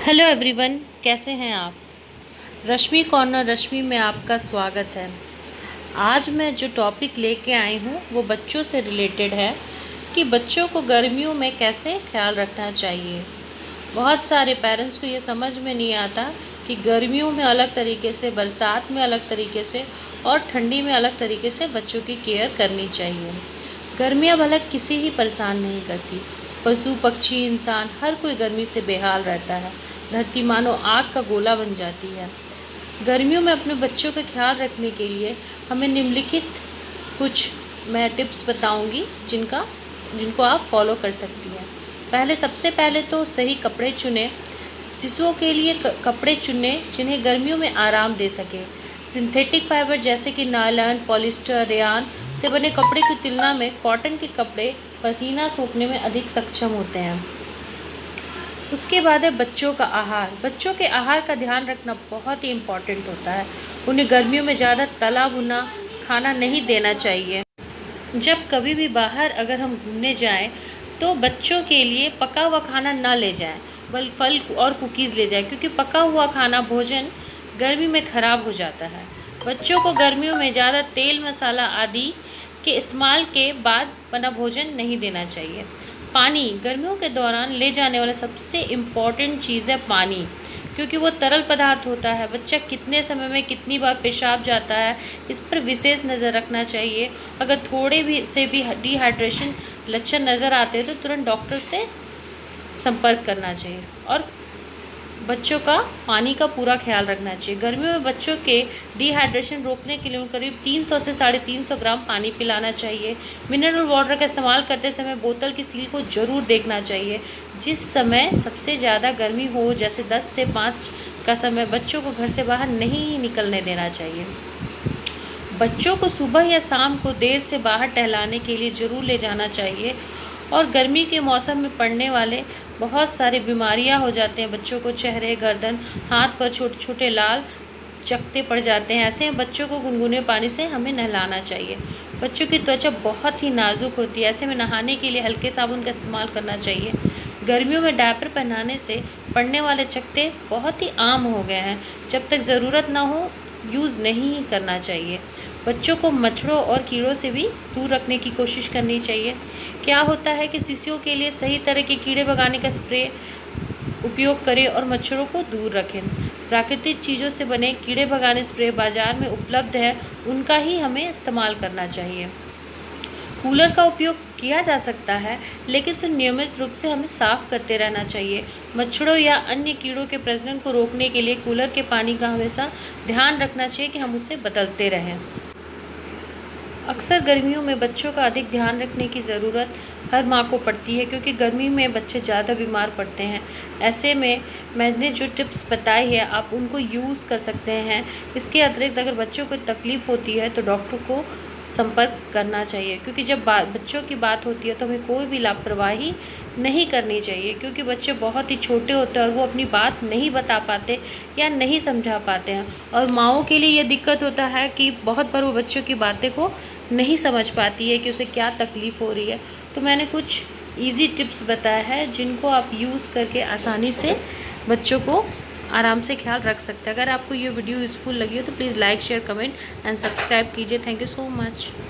Hello everyone, कैसे हैं आप। रश्मि कॉर्नर रश्मि में आपका स्वागत है। आज मैं जो टॉपिक लेके आई हूँ वो बच्चों से रिलेटेड है कि बच्चों को गर्मियों में कैसे ख्याल रखना चाहिए। बहुत सारे पेरेंट्स को ये समझ में नहीं आता कि गर्मियों में अलग तरीके से, बरसात में अलग तरीके से और ठंडी में अलग तरीके से बच्चों की केयर करनी चाहिए। गर्मियाँ भला किसी ही परेशान नहीं करती, पशु पक्षी इंसान हर कोई गर्मी से बेहाल रहता है। धरती मानो आग का गोला बन जाती है। गर्मियों में अपने बच्चों का ख्याल रखने के लिए हमें निम्नलिखित कुछ मैं टिप्स बताऊंगी जिनको आप फॉलो कर सकती हैं। सबसे पहले तो सही कपड़े चुनें। शिशुओं के लिए कपड़े चुनें जिन्हें गर्मियों में आराम दे सके। सिंथेटिक फाइबर जैसे कि नायलॉन, पॉलिस्टर, रेयान से बने कपड़े की तुलना में कॉटन के कपड़े पसीना सोखने में अधिक सक्षम होते हैं। उसके बाद है बच्चों का आहार। बच्चों के आहार का ध्यान रखना बहुत ही इम्पॉर्टेंट होता है। उन्हें गर्मियों में ज़्यादा तला भुना खाना नहीं देना चाहिए। जब कभी भी बाहर अगर हम घूमने जाएं तो बच्चों के लिए पका हुआ खाना ना ले जाएं, बल्कि फल और कुकीज़ ले जाएं, क्योंकि पका हुआ खाना भोजन गर्मी में ख़राब हो जाता है। बच्चों को गर्मियों में ज़्यादा तेल मसाला आदि के इस्तेमाल के बाद बना भोजन नहीं देना चाहिए। पानी गर्मियों के दौरान ले जाने वाला सबसे इम्पॉर्टेंट चीज़ है पानी, क्योंकि वो तरल पदार्थ होता है। बच्चा कितने समय में कितनी बार पेशाब जाता है, इस पर विशेष नज़र रखना चाहिए। अगर थोड़े भी डिहाइड्रेशन लक्षण नज़र आते हैं तो तुरंत डॉक्टर से संपर्क करना चाहिए और बच्चों का पानी का पूरा ख्याल रखना चाहिए। गर्मियों में बच्चों के डिहाइड्रेशन रोकने के लिए करीब 300 से 350 ग्राम पानी पिलाना चाहिए। मिनरल वाटर का इस्तेमाल करते समय बोतल की सील को ज़रूर देखना चाहिए। जिस समय सबसे ज़्यादा गर्मी हो, जैसे 10 से 5 का समय, बच्चों को घर से बाहर नहीं निकलने देना चाहिए। बच्चों को सुबह या शाम को देर से बाहर टहलाने के लिए ज़रूर ले जाना चाहिए। और गर्मी के मौसम में पड़ने वाले बहुत सारी बीमारियां हो जाते हैं। बच्चों को चेहरे, गर्दन, हाथ पर छोटे छोटे लाल चकत्ते पड़ जाते हैं। ऐसे में बच्चों को गुनगुने पानी से हमें नहलाना चाहिए। बच्चों की त्वचा बहुत ही नाजुक होती है, ऐसे में नहाने के लिए हल्के साबुन का इस्तेमाल करना चाहिए। गर्मियों में डायपर पहनाने से पड़ने वाले चकत्ते बहुत ही आम हो गए हैं। जब तक ज़रूरत ना हो यूज़ नहीं करना चाहिए। बच्चों को मच्छरों और कीड़ों से भी दूर रखने की कोशिश करनी चाहिए। क्या होता है कि शिशुओं के लिए सही तरह के कीड़े भगाने का स्प्रे उपयोग करें और मच्छरों को दूर रखें। प्राकृतिक चीज़ों से बने कीड़े भगाने स्प्रे बाज़ार में उपलब्ध है, उनका ही हमें इस्तेमाल करना चाहिए। कूलर का उपयोग किया जा सकता है, लेकिन उसे नियमित रूप से हमें साफ़ करते रहना चाहिए। मच्छरों या अन्य कीड़ों के प्रजनन को रोकने के लिए कूलर के पानी का हमेशा ध्यान रखना चाहिए कि हम उसे बदलते रहें। अक्सर गर्मियों में बच्चों का अधिक ध्यान रखने की ज़रूरत हर माँ को पड़ती है, क्योंकि गर्मी में बच्चे ज़्यादा बीमार पड़ते हैं। ऐसे में मैंने जो टिप्स बताई है आप उनको यूज़ कर सकते हैं। इसके अतिरिक्त अगर बच्चों को तकलीफ़ होती है तो डॉक्टर को संपर्क करना चाहिए, क्योंकि जब बच्चों की बात होती है तो हमें कोई भी लापरवाही नहीं करनी चाहिए, क्योंकि बच्चे बहुत ही छोटे होते हैं और वो अपनी बात नहीं बता पाते या नहीं समझा पाते हैं। और माँओं के लिए ये दिक्कत होता है कि बहुत बार वो बच्चों की बातें को नहीं समझ पाती है कि उसे क्या तकलीफ़ हो रही है। तो मैंने कुछ ईजी टिप्स बताया है जिनको आप यूज़ करके आसानी से बच्चों को आराम से ख्याल रख सकते हैं। अगर आपको ये वीडियो यूज़फुल लगी हो तो please like, share, comment and subscribe कीजिए। Thank you so much.